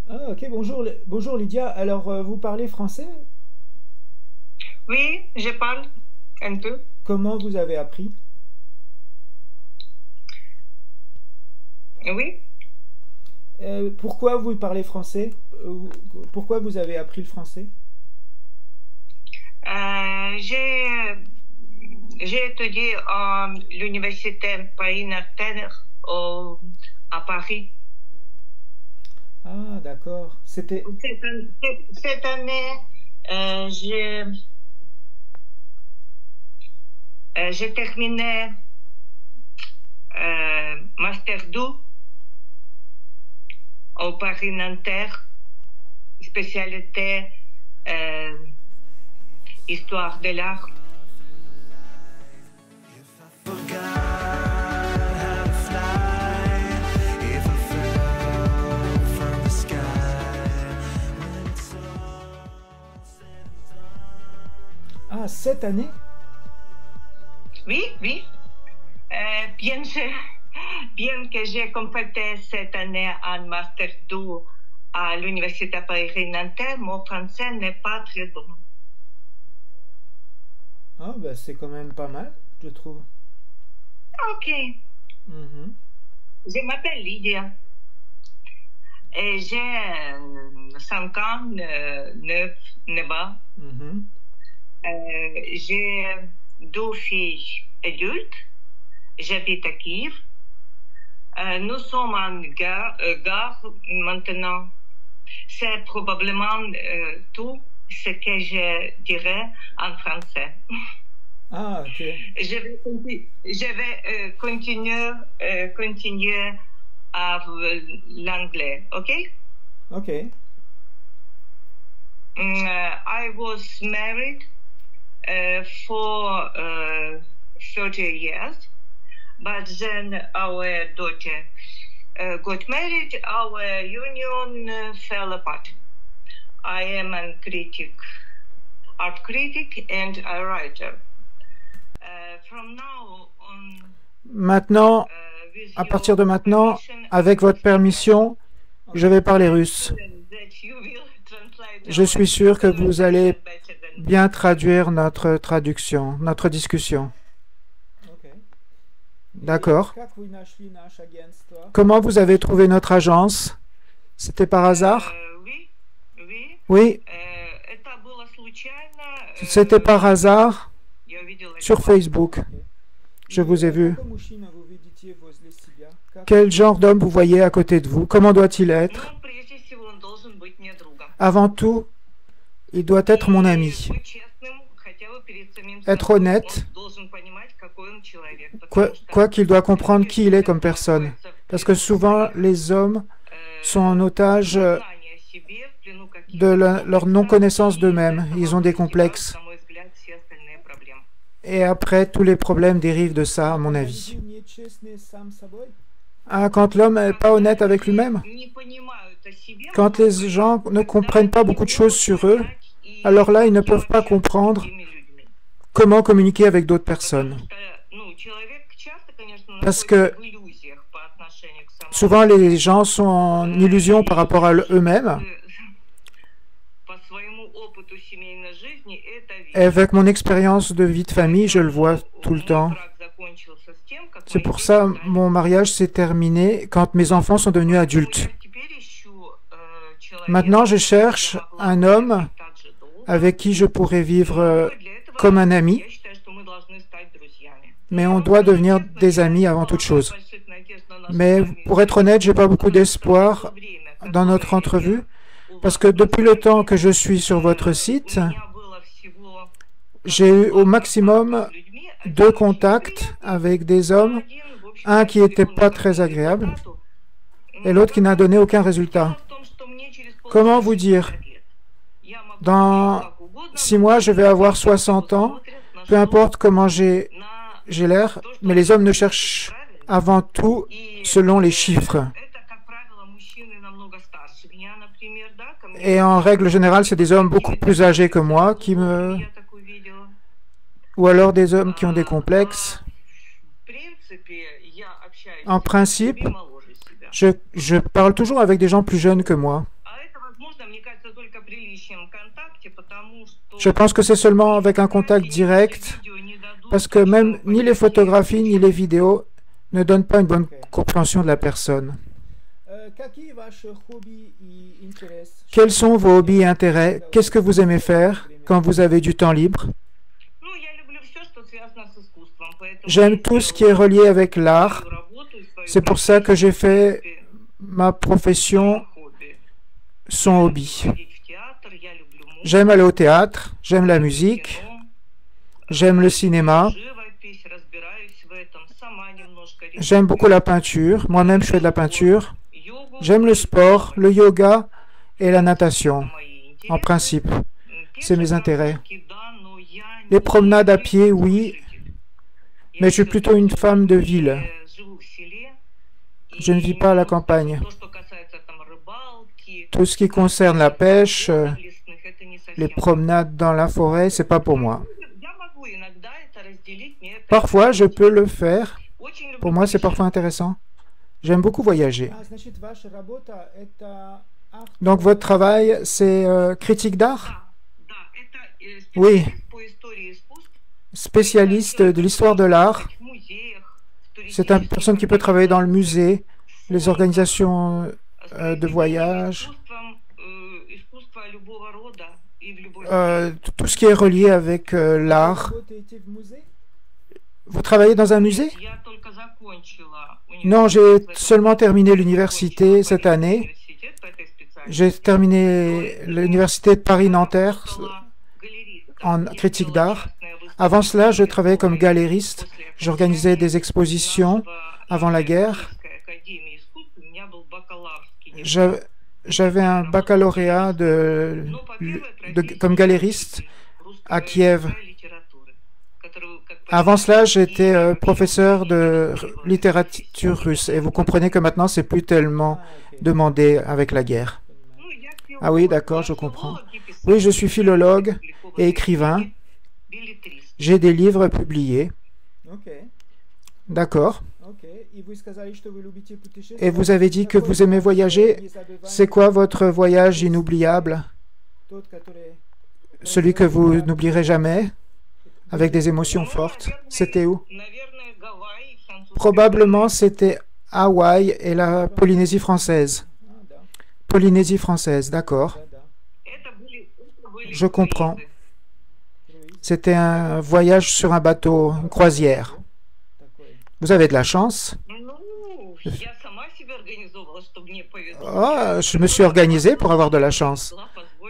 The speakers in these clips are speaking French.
Ah, ok, bonjour, bonjour Lydia. Alors, vous parlez français? Oui, je parle un peu. Comment vous avez appris? Oui. Pourquoi vous parlez français? Pourquoi vous avez appris le français? Euh, j'ai j'ai étudié à l'université Paris-Nanterre à Paris. Ah, d'accord. C'était... Cette année, j'ai j'ai terminé Master 2 au Paris-Nanterre, spécialité euh, Histoire de l'art. Ah, cette année? Oui, oui. Bien, bien que j'ai complété cette année un Master 2 à l'Université Paris-Nanterre, mon français n'est pas très bon. Ah, bah, c'est quand même pas mal, je trouve. Ok. Mhm, Je m'appelle Lydia et j'ai 5 ans, 9 ans. mhm. J'ai deux filles adultes. J'habite à Kiev. Nous sommes en gare maintenant. C'est probablement tout ce que je dirais en français. Ah, ok. Je vais continuer à l'anglais, ok? Ok. I was married for 30 years, but then our daughter got married, our union fell apart. I am a critic, art critic and a writer. From now on, Maintenant, with à partir your de maintenant, permission, I avec will votre speak Russian. permission, je vais parler russe. That you will translate Je our suis sûr que vous conversation allez better than me. bien traduire notre traduction, notre discussion. Ok. D'accord. Comment vous avez trouvé notre agence? C'était par hasard? Oui, oui. Oui, Это было случайно. c'était par hasard Я увидела sur рекламу. Facebook. Je vous ai vu. Quel genre d'homme vous voyez à côté de vous? Comment doit-il être? Ну, прежде всего, он должен быть мне другом. Avant tout, il doit être mon И ami. быть честным хотя бы перед самим Être собой. honnête, Он должен понимать, какой он человек. quoi Потому что qu'il doit comprendre человек qui il est всегда comme personne. находится в Parce que плену souvent, своих les hommes sont en otage незнания о себе, в плену de каких-то leur комплексов, non-connaissance и из d'eux-mêmes. этого Ils ont des вытекают, complexes. на мой взгляд, все остальные проблемы. Et après, tous les problèmes dérivent de ça, à mon avis. Ah, quand l'homme n'est pas Когда honnête avec люди lui-même, не понимают о себе quand les многое, gens ne тогда comprennent pas они не beaucoup de choses могут sur eux, понять alors и là, ils ne как peuvent pas общаться с comprendre другими людьми. comment communiquer avec d'autres Потому personnes. что, ну, человек часто, конечно, Parce находится que в иллюзиях по отношению к самому souvent, себе. les gens sont en illusion par rapport à eux-mêmes. По своему опыту семейной жизни это Et видно. avec mon expérience de vie de famille, je le vois Поэтому tout le мой temps. брак закончился с тем, как C'est мои pour дети ça стали mon mariage s'est terminé quand mes enfants sont devenus Поэтому adultes. я теперь ищу Maintenant, человека, je с которым cherche я могла un бы homme жить так же долго. avec qui je pourrais vivre Но для comme un этого ami, я считаю, что мы должны стать друзьями. mais Я on вам doit скажу devenir честно, des я amis не avant toute полагаю chose. больших надежд на нашу Mais pour être honnête, j'ai pas beaucoup потому что за d'espoir то время, dans notre которое entrevue, я у parce вас que на depuis le temps сайте, que je suis sur votre у site, меня было всего j'ai eu au maximum с людьми, deux один очень contacts неприятный, avec des а hommes, один, в un общем-то, qui не était привел pas ни к très какому agréable результату. et l'autre qui n'a Как donné это? aucun résultat. Дело в том, что мне через Comment vous полгода dire? 60 лет. Я могу жить Dans как угодно, 6 но mois, je все vais avoir люди 60 ans, смотрят на peu что? importe comment На j'ai l'air, то, что mais les hommes они ne видят, cherchent правильно? avant tout И selon les chiffres. это, как правило, мужчины намного старше меня, например, да, ко мне Et en règle générale, c'est des hommes beaucoup plus âgés que moi я так увидела. ou alors des hommes qui ont des complexes. В принципе, я общаюсь En с principe, людьми моложе себя. je parle toujours avec des gens plus jeunes que moi. А Je pense que c'est seulement avec un contact direct, parce que même ni les photographies ni les vidéos ne donnent pas une bonne compréhension de la personne. Quels sont vos hobbies et intérêts? Qu'est-ce que vous aimez faire quand vous avez du temps libre? J'aime tout ce qui est relié avec l'art. C'est pour ça que j'ai fait ma profession, son hobby. J'aime aller au théâtre, j'aime la musique, j'aime le cinéma, j'aime beaucoup la peinture. Moi-même, je fais de la peinture. J'aime le sport, le yoga et la natation, en principe. C'est mes intérêts. Les promenades à pied, oui, mais je suis plutôt une femme de ville. Je ne vis pas à la campagne. Tout ce qui concerne la pêche, les promenades dans la forêt, c'est pas pour moi. Parfois, je peux le faire. Pour moi, c'est parfois intéressant. J'aime beaucoup voyager. Donc, votre travail, c'est critique d'art? Oui. Spécialiste de l'histoire de l'art. C'est une personne qui peut travailler dans le musée, les organisations de voyage, tout ce qui est relié avec l'art. Vous travaillez dans un musée? Non, j'ai seulement terminé l'université cette année. J'ai terminé l'université de Paris-Nanterre en critique d'art. Avant cela, je travaillais comme galériste. J'organisais des expositions avant la guerre. J'avais un baccalauréat comme galériste à Kiev. Avant cela, j'étais professeur de littérature russe. Et vous comprenez que maintenant, c'est plus tellement demandé avec la guerre. Ah oui, d'accord, je comprends. Oui, je suis philologue et écrivain. J'ai des livres publiés. D'accord. Et vous avez dit que vous aimez voyager. C'est quoi votre voyage inoubliable? Celui que vous n'oublierez jamais, avec des émotions fortes. C'était où? Probablement, c'était Hawaï et la Polynésie française. Polynésie française, d'accord. Je comprends. C'était un voyage sur un bateau, une croisière. Vous avez de la chance. Oh, je me suis organisé pour avoir de la chance.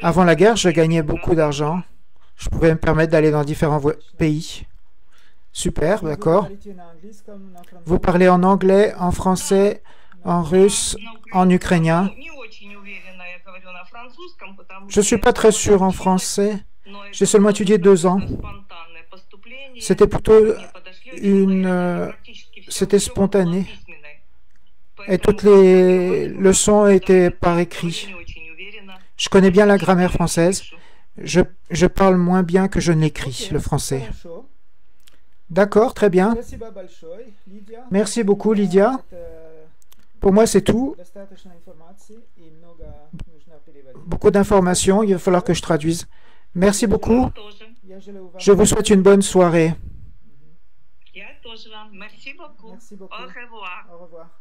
Avant la guerre, je gagnais beaucoup d'argent. Je pouvais me permettre d'aller dans différents pays. Super, d'accord. Vous parlez en anglais, en français, en russe, en ukrainien. Je ne suis pas très sûr en français. J'ai seulement étudié 2 ans. C'était plutôt c'était spontané. Et toutes les leçons étaient par écrit. Je connais bien la grammaire française. Je parle moins bien que je ne l'écris, le français. D'accord, très bien. Merci beaucoup, Lydia. Pour moi, c'est tout. Beaucoup d'informations, il va falloir que je traduise. Merci beaucoup. Je vous souhaite une bonne soirée. Merci beaucoup. Merci beaucoup. Au revoir. Au revoir.